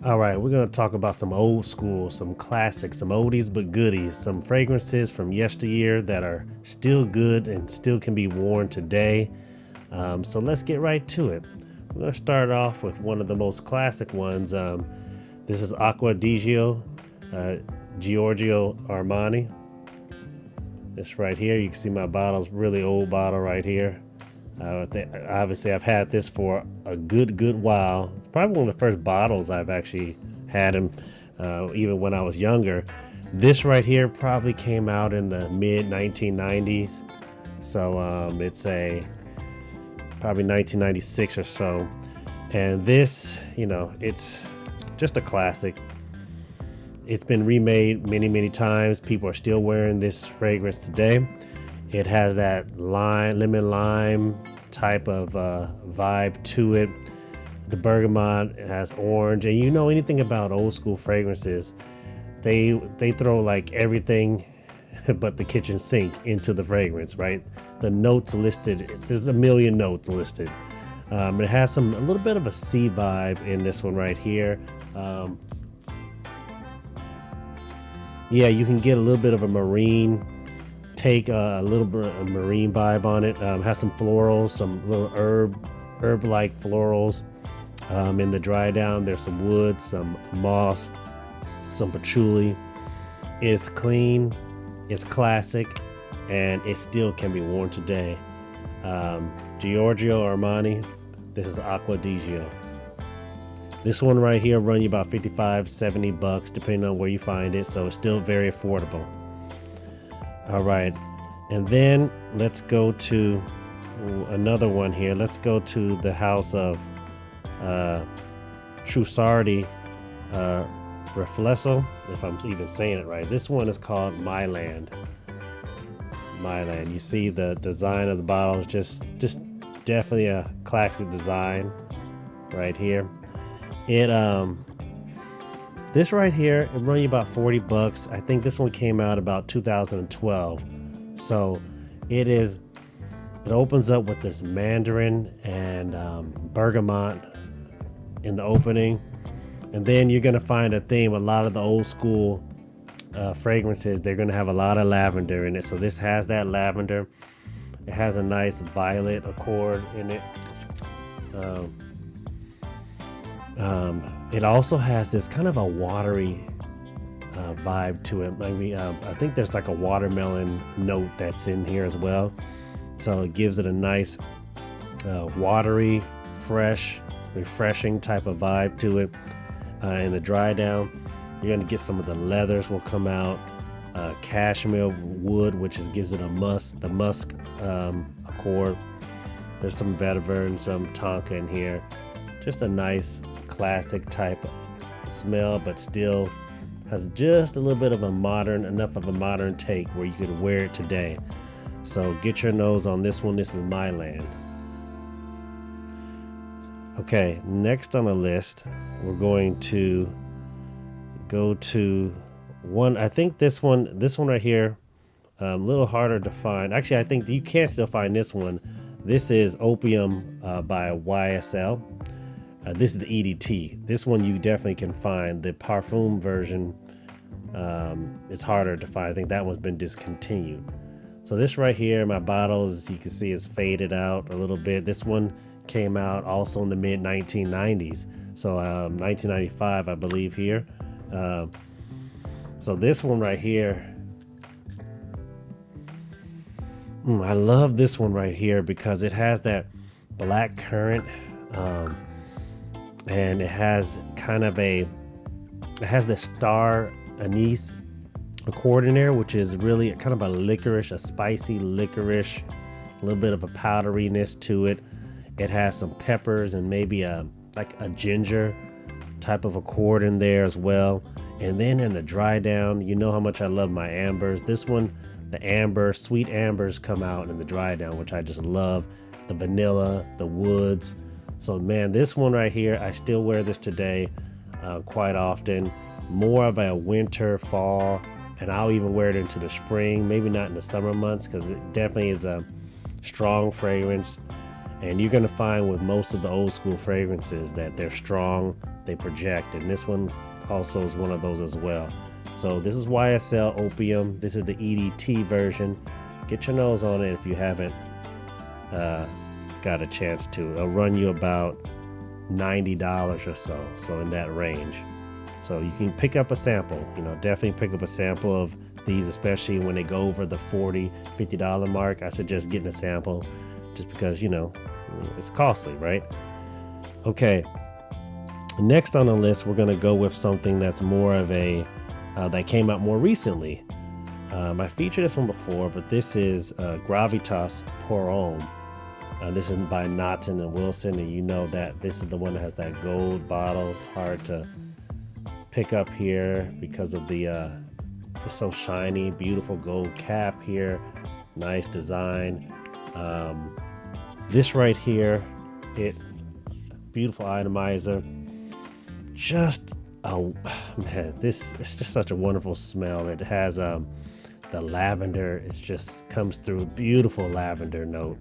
All right, we're going to talk about some old school, some classics, some oldies but goodies, some fragrances from yesteryear that are still good and still can be worn today. So let's get right to it. We're going to start off with one of the most classic ones. This is Acqua Di Gio Armani. This right here, you can see my bottle's really old bottle right here. Obviously, I've had this for a good while. Probably one of the first bottles I've actually had him, even when I was younger. This right here probably came out in the mid 1990s, so it's a probably 1996 or so. And this, it's just a classic. It's been remade many times. People are still wearing this fragrance today. It has that lemon lime type of vibe to it. The bergamot, it has orange, and anything about old school fragrances, they throw like everything but the kitchen sink into the fragrance, right? The notes listed, there's a million notes listed. It has a little bit of a sea vibe in this one right here. Yeah, you can get a little bit of a marine take, a little bit of marine vibe on it. Has some florals, some little herb-like florals. In the dry down, there's some wood, some moss, some patchouli. It's clean, it's classic, and it still can be worn today. Giorgio Armani. This is Acqua Di Gio. This one right here run you about $55-$70 depending on where you find it, so it's still very affordable. All right, and then let's go to another one here. Let's go to the house of Trussardi Reflesso, if I'm even saying it right. This one is called My Land. My Land. You see the design of the bottle is just definitely a classic design right here. This right here, it run you about $40. I think this one came out about 2012. So it opens up with this mandarin and bergamot in the opening, and then you're gonna find a theme. A lot of the old school fragrances, they're gonna have a lot of lavender in it. So this has that lavender. It has a nice violet accord in it. It also has this kind of a watery vibe to it. Maybe I think there's like a watermelon note that's in here as well. So it gives it a nice watery, fresh, refreshing type of vibe to it. In the dry down, you're gonna get some of the leathers will come out. Cashmere wood, which gives it the musk accord. There's some vetiver and some tonka in here. Just a nice classic type of smell, but still has just a little bit of enough of a modern take where you could wear it today. So get your nose on this one. This is My Land. Okay, next on the list, we're going to go to one. I think this one right here, a little harder to find. Actually, I think you can still find this one. This is Opium by YSL. This is the EDT. This one you definitely can find. The parfum version is harder to find. I think that one's been discontinued. So this right here, my bottle, as you can see, is faded out a little bit. This one came out also in the mid 1990s. So 1995, I believe here. So this one right here, I love this one right here because it has that black currant. And it has it has the star anise accord in there, which is really kind of a spicy licorice, a little bit of a powderiness to it. It has some peppers and maybe like a ginger type of accord in there as well. And then in the dry down, you know how much I love my ambers. This one, the sweet ambers come out in the dry down, which I just love. The vanilla, the woods. So man, this one right here, I still wear this today quite often. More of a winter, fall, and I'll even wear it into the spring. Maybe not in the summer months because it definitely is a strong fragrance. And you're going to find with most of the old school fragrances that they're strong, they project, and this one also is one of those as well. So this is YSL Opium. This is the EDT version. Get your nose on it if you haven't got a chance to. It'll run you about $90 or so, so in that range. So you can pick up a sample, you know, definitely pick up a sample of these, especially when they go over the $40-50 mark. I suggest getting a sample just because, you know, it's costly, right? Okay, next on the list, we're gonna go with something that's more of a that came out more recently. I featured this one before, but this is Gravitas Pour Homme. This is by Naughton and Wilson, and you know that this is the one that has that gold bottle. It's hard to pick up here because of the it's so shiny, beautiful gold cap here, nice design. This right here, beautiful atomizer. Just man, this is just such a wonderful smell. It has the lavender. It just comes through, beautiful lavender note.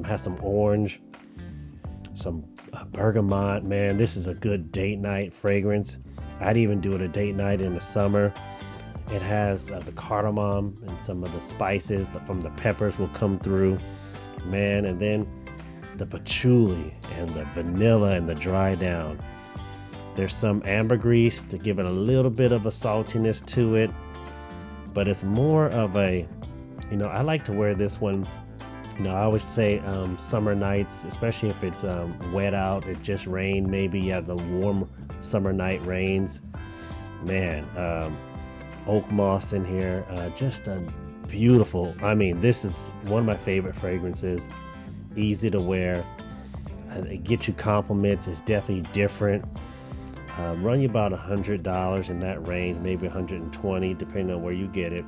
Has some orange, some bergamot. Man, this is a good date night fragrance. I'd even do it a date night in the summer. It has the cardamom and some of the spices from the peppers will come through, man. And then the patchouli and the vanilla and the dry down. There's some ambergris to give it a little bit of a saltiness to it, but it's more of a, you know, I like to wear this one. You know, I always say summer nights, especially if it's wet out, it just rained, maybe you have the warm summer night rains. Man, oak moss in here, just a beautiful, I mean, this is one of my favorite fragrances. Easy to wear, it gets you compliments, it's definitely different. Run you about $100 in that range, maybe $120 depending on where you get it.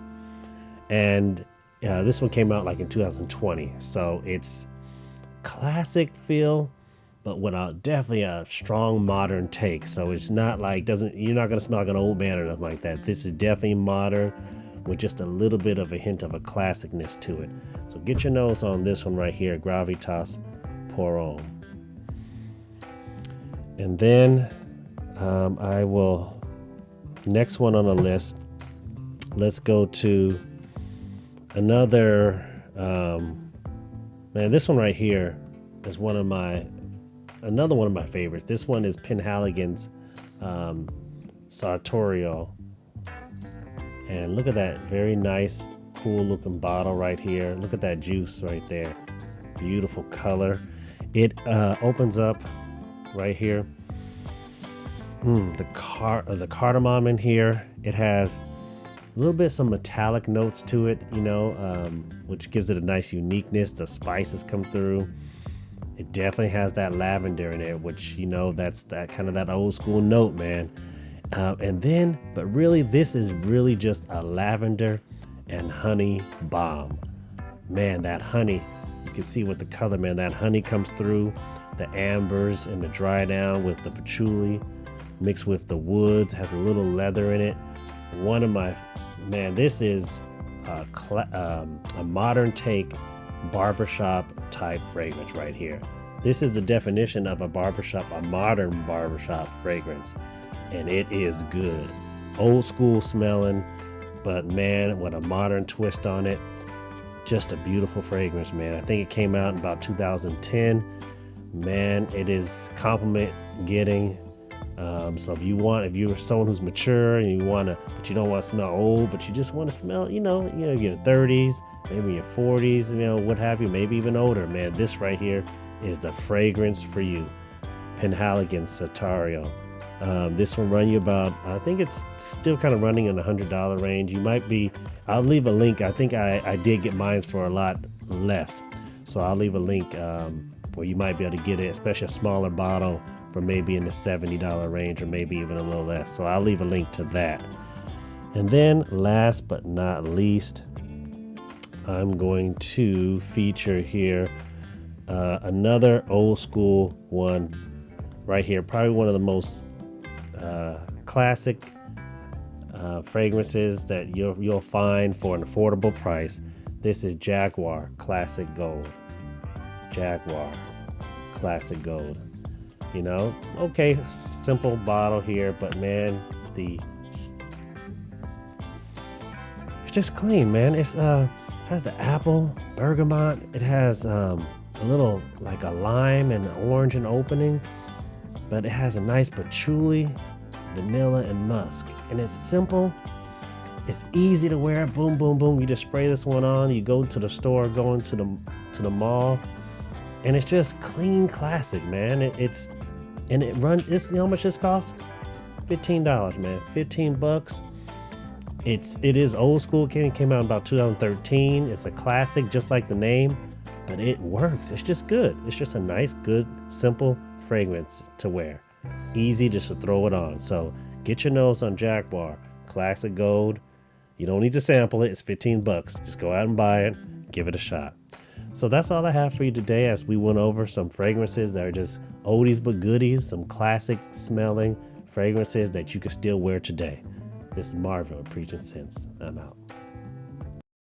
And this one came out like in 2020, so it's classic feel, but without definitely a strong modern take. So it's not like you're not gonna smell like an old man or nothing like that. This is definitely modern with just a little bit of a hint of a classicness to it. So get your nose on this one right here, Gravitas Pour Homme. And then I will, next one on the list, let's go to another, man, this one right here is another one of my favorites. This one is Penhaligon's Sartorial. And look at that, very nice, cool looking bottle right here. Look at that juice right there. Beautiful color. It opens up right here. The cardamom in here. It has a little bit some metallic notes to it, you know, which gives it a nice uniqueness. The spices come through. It definitely has that lavender in it, which, you know, that's that kind of that old school note, man. And then, but really, this is really just a lavender and honey bomb. Man, that honey, you can see with the color, man, that honey comes through, the ambers and the dry down with the patchouli mixed with the woods, has a little leather in it. One of my, man, this is a modern take barbershop type fragrance right here. This is the definition of a modern barbershop fragrance, and it is good. Old school smelling, but man, with a modern twist on it. Just a beautiful fragrance, man. I think it came out in about 2010. Man, it is compliment getting. So if you're someone who's mature and but you don't want to smell old, but you just want to smell, you know, you're in your 30s, maybe your 40s, you know, what have you, maybe even older, man. This right here is the fragrance for you. Penhaligon Sartorial. This will run you about, I think it's still kind of running in the $100 range. You might be, I'll leave a link. I think I did get mine for a lot less. So I'll leave a link where you might be able to get it, especially a smaller bottle for maybe in the $70 range or maybe even a little less. So I'll leave a link to that. And then last but not least, I'm going to feature here another old school one right here. Probably one of the most classic fragrances that you'll find for an affordable price. This is Jaguar Classic Gold. Jaguar Classic Gold. You know, okay, simple bottle here, but man, it's just clean, man. It's has the apple, bergamot. It has a little like a lime and orange in opening, but it has a nice patchouli, vanilla, and musk. And it's simple. It's easy to wear. Boom, boom, boom. You just spray this one on. You go to the store, going to the mall, and it's just clean, classic, man. It's you know how much this costs? $15, man. $15. It is old school. It came out in about 2013. It's a classic, just like the name, but it works. It's just good. It's just a nice, good, simple fragrance to wear. Easy just to throw it on. So get your nose on Jaguar Classic Gold. You don't need to sample it. It's $15. Just go out and buy it. Give it a shot. So that's all I have for you today, as we went over some fragrances that are just oldies but goodies, some classic smelling fragrances that you can still wear today. This is Marvin with Preaching Sense. I'm out.